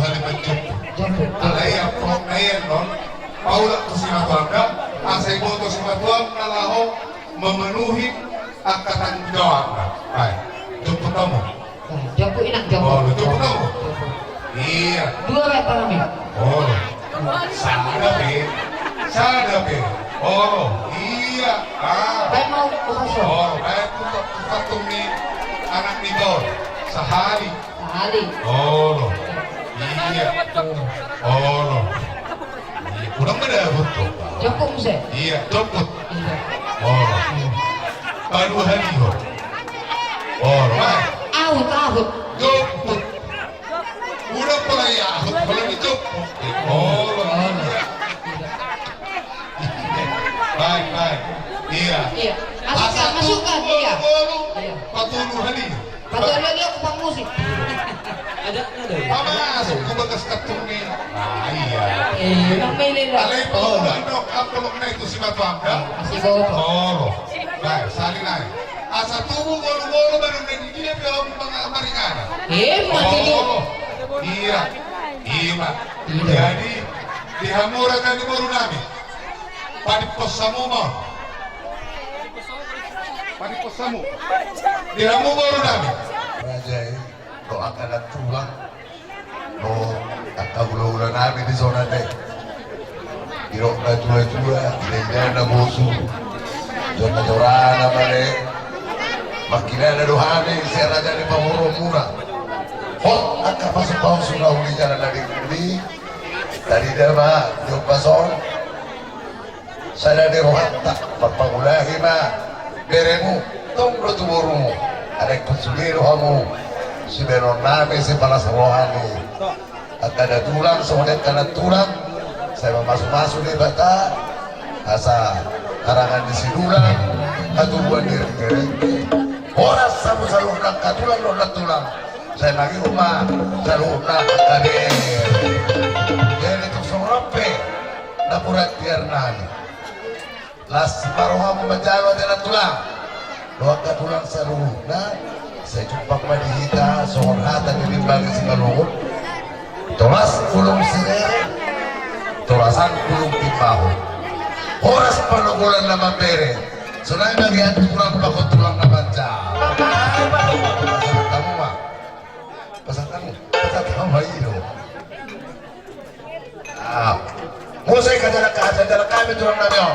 haliman jemput. Alay ang prong na yan nun, paulak to si Matuanga, asay boto si Matuang na laho, memenuhi ang katanggawan na. Ay, jemput mo. Jemput inak jemput. Oh, jemput mo. Iya. Dua kayak kami. Oh, sadape. Oh, iya. Kayak mau kosong. Oh, kayak patung ni anak ni Gor. Sehari. Oh, iya. Oh, kurang beda betul. Jemput mesti. Iya, jemput. Oh, baru hari Gor. Oh, right. Ahut. Jemput. Udah pala ya, pala itu. Oh, baik. Iya. Masukkan dia. Patuluhan ini. Patuluhan dia kupang musik. Ada. Masuk ke bekas ketungnya. Iya. Memilih lah. Alay po, ano, kapulok na ito si Matuanga. Masih boto. Oh, baik, salin na. Asa tubo golo-golo ba nung nandiyan pero mga Amerikana? Mati dia. Iya. Jadi dihamura kan di baru namin. Panipos mo. Dihamu baru namin. Raja doakan at tulang. No, kakaulo-ulo namin di zona de. Irok na tua-tua, hindi na muso. Diyon na joraan naman Makina na duhani, siya raja ni pamuro mura. Hot, at kapasok suna huli dyan na nagigili. Dari dama, yung pason. Sana di rohata, pagpangulahi ma. Bere mo, tong tumuro mo. Aray kusubiro mo. Si Benon namin si palas rohani. At kada tulang, sumunit ka na tulang. Saya masuk-masuk di bata. Asa karangan di sinulang. Katubuan di ringi-ringi. Oras sa mo sa loob ng katulang loob ng tulang. Saya lagi rumah sa loob ng kadir. Yan ito sa rape na purat tiernan. Las maruha mo madyalo din ang tulang. Luwag ka tulang sa loob na. Sa itumpang madihita, sa horhatan ni limbagi sa kalungod. Tulas kulong sinere. Tulasan kulong tipaho. Oras panugulan na mapere. So na yung nagyan tulang pakutulang na banja. Pasang kamu mah. Pasang kamu mahiro. Musay ka dala kami tulang na niyo.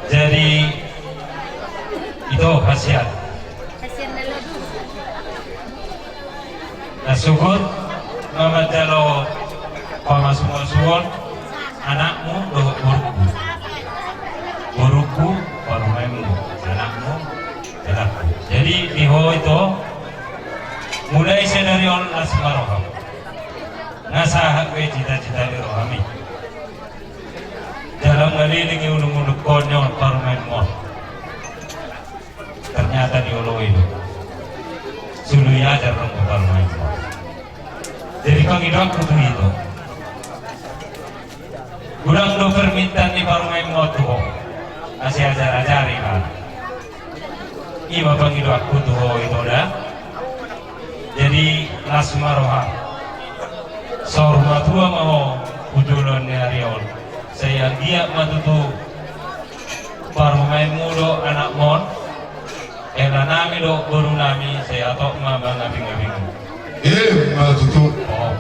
Jadi itu khasiat. Nasugod mamadalo pamasuon anakmu do buruku parumaimu anakmu anakku. Jadi iho itu mulai dari on asmaroham ngasah we cita-cita di rohami dalam ngelilingi ulung-ulung konyol parumain mon. Ternyata di ulo itu suluy ajar dong parumain mon. Jadi kang idok kudu itu kurang do permintaan di parumain mon tuh kasih ajar-ajari kan ima pangido aku tuh itu dah. Jadi lasmaroha sorma tua mau ujulan arion. Saya dia matutu parumai mudo anak mon. Nami do baru nami saya atau mabang abing-abing. Matutu. Oh.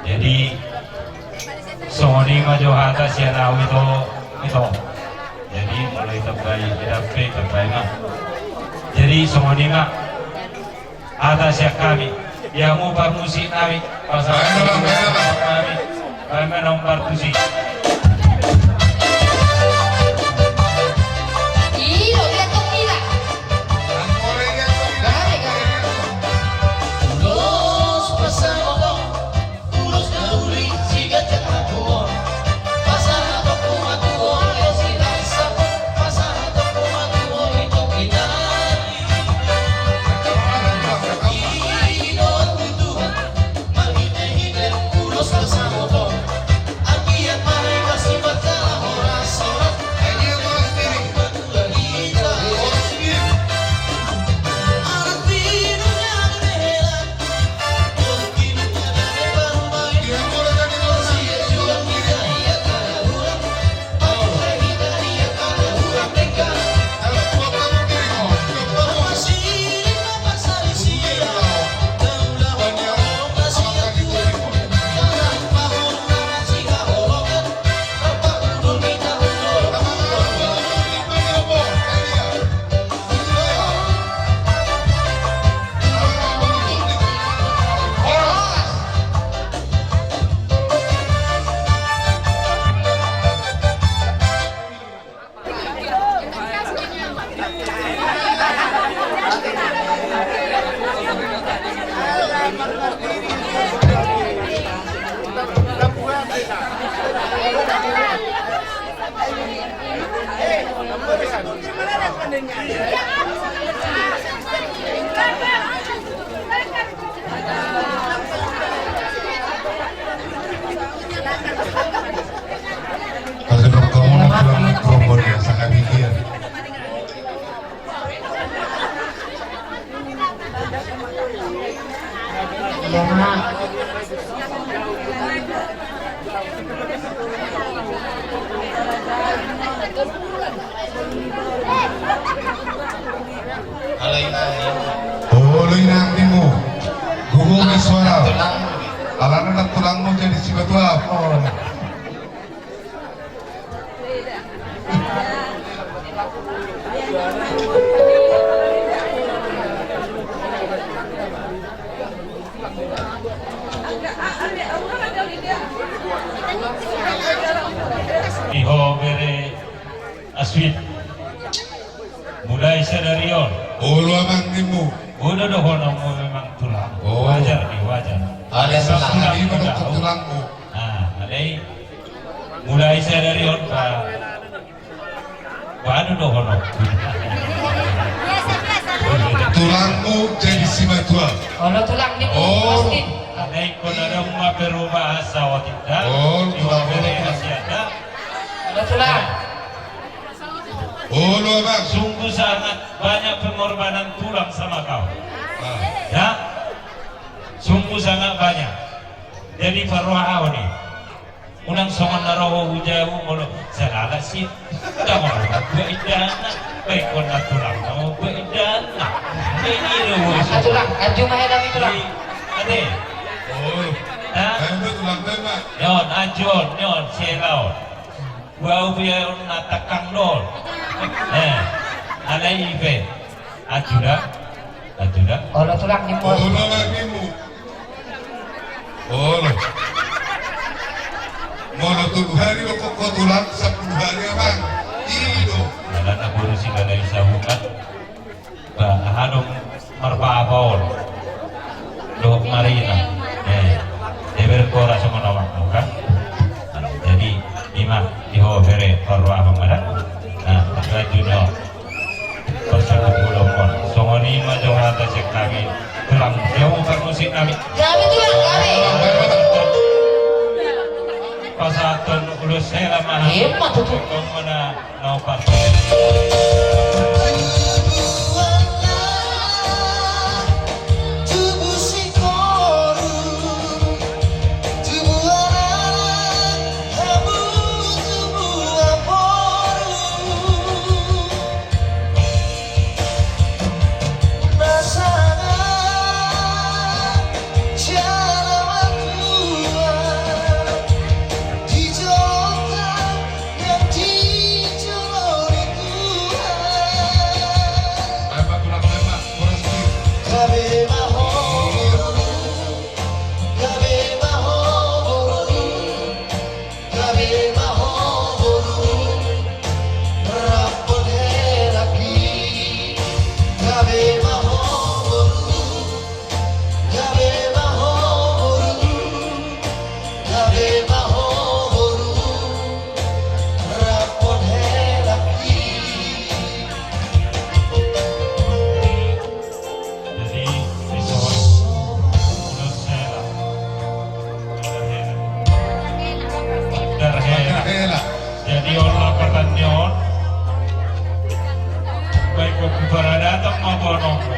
Jadi Sony maju atas ya tahu itu. Jadi mulai terbaik terbaik mah. Jadi Sony mah atas ya kami yang mau musik kami pasal kami nomor musik. Anak tulangmu jadi si batu apa? Iho bere aswit mulai sedarion. Ulu amang timu. Udah doh mau memang tulang. Oh. Wajar nih wajar. Ada salah ini pada Tulang. tulangmu. Nah, ada mulai sedarion pak. Waduh doh hono. Tulangmu jadi si batu. Kalau tulang nih Oh. pasti. Ada ikon ada rumah perubahasa watita. Oh, tulang. bere asiada. Kalau tulang. Ulu amang. Sungguh sangat banyak pengorbanan tulang sama kau. Ya, sungguh sangat banyak. Jadi perwaa nih, unang songan narawa hujawu mulu segala sih. Dah mau beidana, baik kona tulang mau beidana. Ini Angkat rewu. tulang, anju mahedam itu tulang. Ade, Oh. ha? Ayo tulang tembak. Nyon ajon, nyon selau. Bau biar natakang dol. Ada ibe. Ajuda. Kalau tulang nih bos. Ulu amang timu. Ulu. Mau tujuh hari kok tulang 10 hari amang. Ido. Dalam aku urusin dari sahukan. Hadong marpaabol. Doh marina. Deber kora sama nawak kan. Jadi ima iho bere parwa mamada. Nah, rajunyo bersebut ulomon. Songoni ma johata sekami tulang jauh permusik kami. Kami tulang kami. Pasatun ulus saya mah. Hemat tuh. Kau mana nau pas. baik ko kuparadatak mabono ko.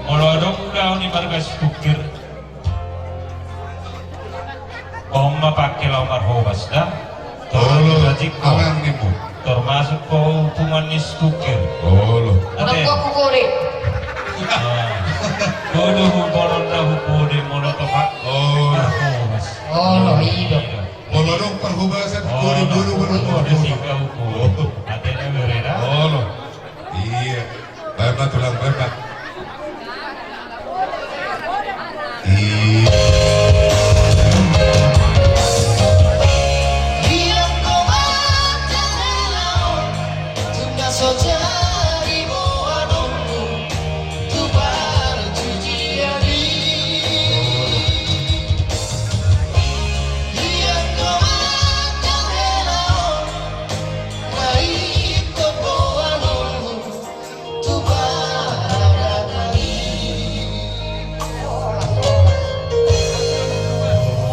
Molodong udah ni margas tukir. Om mapakil omar hobas dah. Olo, Terjadi ko. aman nimu. Termasuk ko hukuman ni tukir. Olo. Anak Ate. gua kukuri. Kodo hukuman dah hukum monotopak. Olo. Hobas. Oh, no, iya. Molodong perhubasan kuri bulu-bulu. Ada singkat hukum. Adanya bereda. Olo. Iya. Bapak tulang bapak. Iya.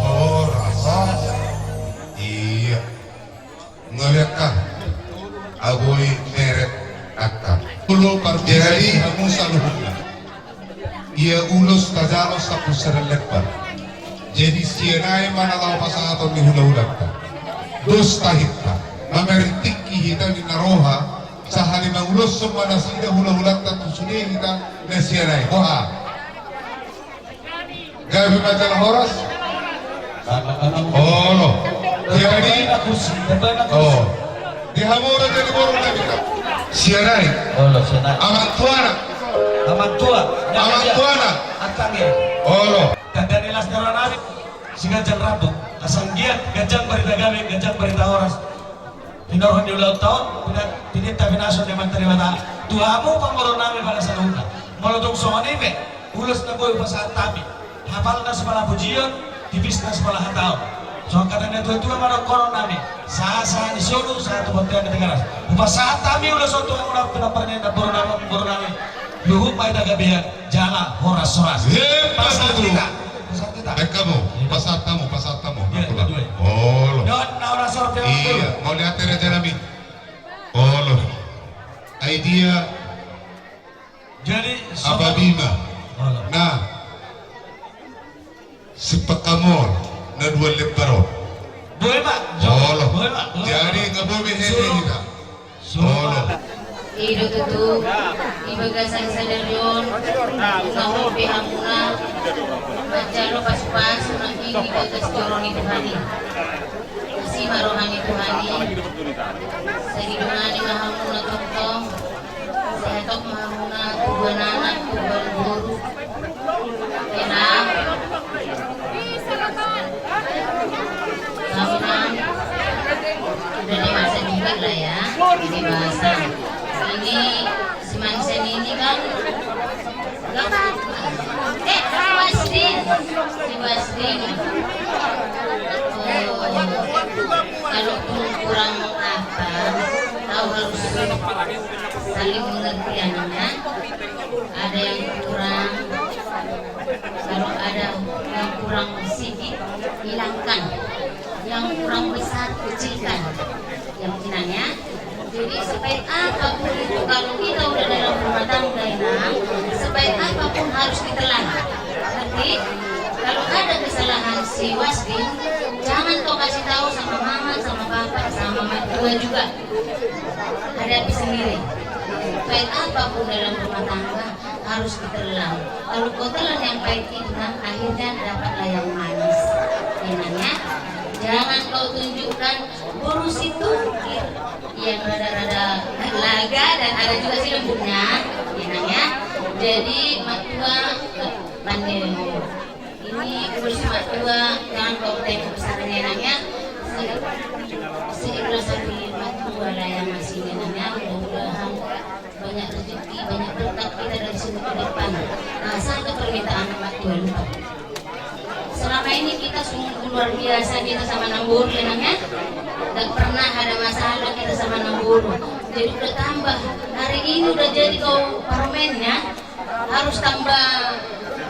Oh, rasa. Iya. Ngeliat kan? Aboy meret akan. Ulo parjari amu saluhuna. Ia ulos tajalos sa pusaran lebar. Jadi sienai mana lau pasangaton ni hula-hula ka. Dos tahita. Mameritik kita ni naroha. Sahali na ulos sa mana sida hula-hula ka tusuni kita na sienai. Oha. Gabi macam horas. Oh no. Jadi oh. Di hamura jadi borong na kita. Sienai. Olo sana. Amat tuana. Amat tua. Amat tuana. Atange. Oh no. Kada nilas daran arik. Singajan rabu. Asang giat gajang berita gawe, gajang berita horas. Tinorohan di ulang tahun, tinita binaso di mantari mata. Tuhamu pamoro nami pada saluda. Molotong songanime, ulos na boy pasaat tabi. Hafal na sekolah pujian, tipis na sekolah hatao. So kadang itu mana koron nami. Sah di solo satu bantuan di negara. Pasaat tabi ulos untuk orang penaparnya na boru nami. Luhut pai daga biar jala horas. Pasaat kita. Pasaat kita. Kamu, pasat tamu. Iya, dua. Oh no. Don na orang sorte Iya, mau lihat Raja Nabi. Oh no. Idea Jadi apa bima? Olo. Nah, sepekamor na dua leparo. Boleh pak? Oh no. Boleh pak? Jadi nggak boleh hede kita. Oh Suruh. no. Ido tutu, ibagasan sadaryon, naho pihamuna, macaro pas-pas, nanti ibagas joroni Tuhani. Si marohani Tuhani, sagidunani mahamuna tongtong, sehatok mahamuna tubanana, tuban guru, enam, kawinan, udah dewasa juga lah ya, ini bahasa. Ini si Mansen ini kan si Wasdin kalau kurang apa tahu harus saling mengerti anaknya, ada yang kurang, kalau ada yang kurang sedikit hilangkan, yang kurang besar kecilkan, yang kinanya. Jadi sebaik apapun itu kalau kita udah dalam rumah tangga enak, sebaik apapun harus ditelan. Jadi kalau ada kesalahan si Wasdin, jangan kau kasih tahu sama mama, sama bapak, sama mertua juga. Hadapi sendiri. Baik apapun dalam rumah tangga harus ditelan. Kalau kau telan yang baik itu, akhirnya dapatlah yang manis. Enaknya, jangan kau tunjukkan burus itu yang rada-rada laga dan ada juga si lembutnya, enaknya. Jadi matua pandai ini urus matua, jangan kau tengok besarnya enaknya. Seikhlas hati matua lah yang masih enaknya. Mudah-mudahan banyak rezeki, banyak berkat kita dari sini ke depan. Asal ke permintaan matua lupa. Selama ini kita sungguh luar biasa kita sama Namburu enaknya. Tak pernah ada masalah kita sama Namburu. Jadi udah tambah. Hari ini udah jadi kau parmennya, harus tambah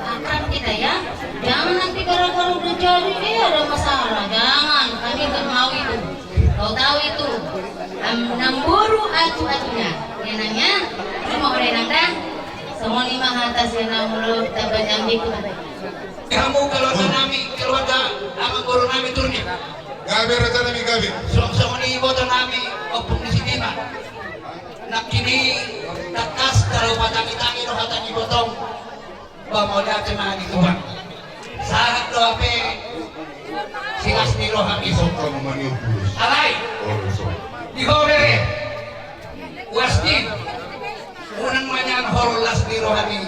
akrab kita ya. Jangan nanti gara-gara udah jadi ada masalah. Jangan, kami nggak mau itu. Kau tahu itu. Namburu atu-atunya. Hindi ko na. Kamu keluarga nami, keluarga ama guru nami turnya. Gabi raja nami gabi. Sama ni ibu nami, opung di sini mah. Nak kini takas kalau patangi-tangi no hata ni botong. Bamoda cemani tuang. Sahat do ape silas ni rohami. Kamu maniu bulus. Alay, Oh, so. di hore. Wasti. Unang manyan horolas ni rohami.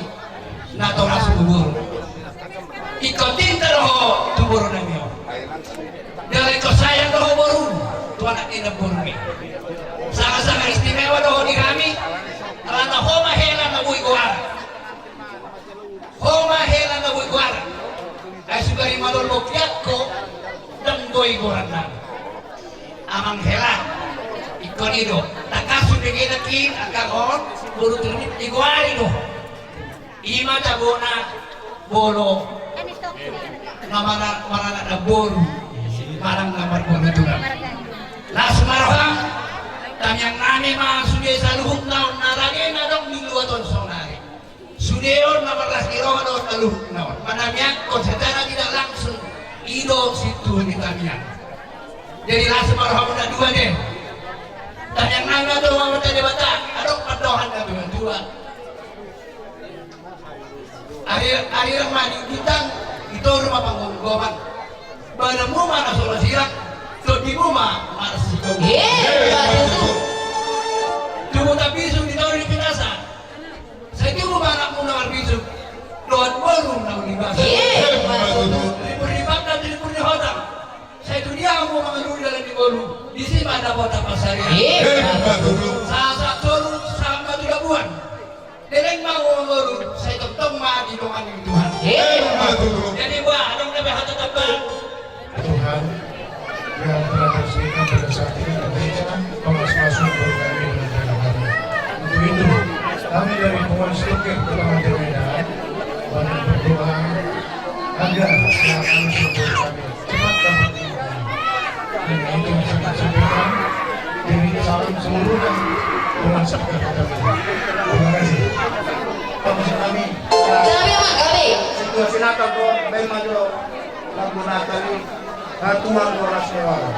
Nato nas bubur. Ikotin taroho tuburo nami. Dari ko sayang doho boru. Tuan nak ina burmi. Sangat-sangat istimewa doho di kami. Karena homa hela na buy kuara. Homa hela na buy kuara. Ay sugari malulog ko danggoy kuara na. Amang hela. Ikon ido. Takasu bigay na kin akakon. Buru tunit iguari do. Ima tabona bolo. Namana marana na bolo. Marang gambar bolo itu kan. Langsung marah. Tamyang nami mga sude sa luhuk naon narangin na dong niluwaton sa nari. Sudeon na maras iro ano sa luhuk naon. Manamyang konsetana tidak langsung ido situ di tamyang. Jadi langsung marah mo na dua deh. Tamyang nami na doon mga tadi bata. Anong padohan na dua. Ari mani kitang ito rumah panggoman. Bana mo mana solo sirak. So di rumah maras ikaw. Cuma tak bisu di tahun ini binasa. Saya cuma anak mu nawar bisu. Doan baru nawar di basa. Berlibat dan jadi purni hotam. Saya itu dia mau mengeluri dalam di baru. Di sini ada kota pasaria. Saat solu sama tidak buan. Deleng mau mengeluri. Saya tetap mah di doang di Tuhan. Jadi buah ada yang lebih hati terbang. Tuhan yang telah bersihkan pada saat ini gereja pengasmasun berkami dengan dalam kami. Untuk itu, kami dari Pengurus Strukir Kecamatan Medan banyak berdoa agar yang kami syukur kami cepat dapat diimani. Dan itu bisa disampaikan dari salam seluruhnya dengan Strukir Kecamatan Medan. Terima kasih. Pengurus kami. Situasi nakal ko, may majo lagu nakali, hatuan oras ni wala.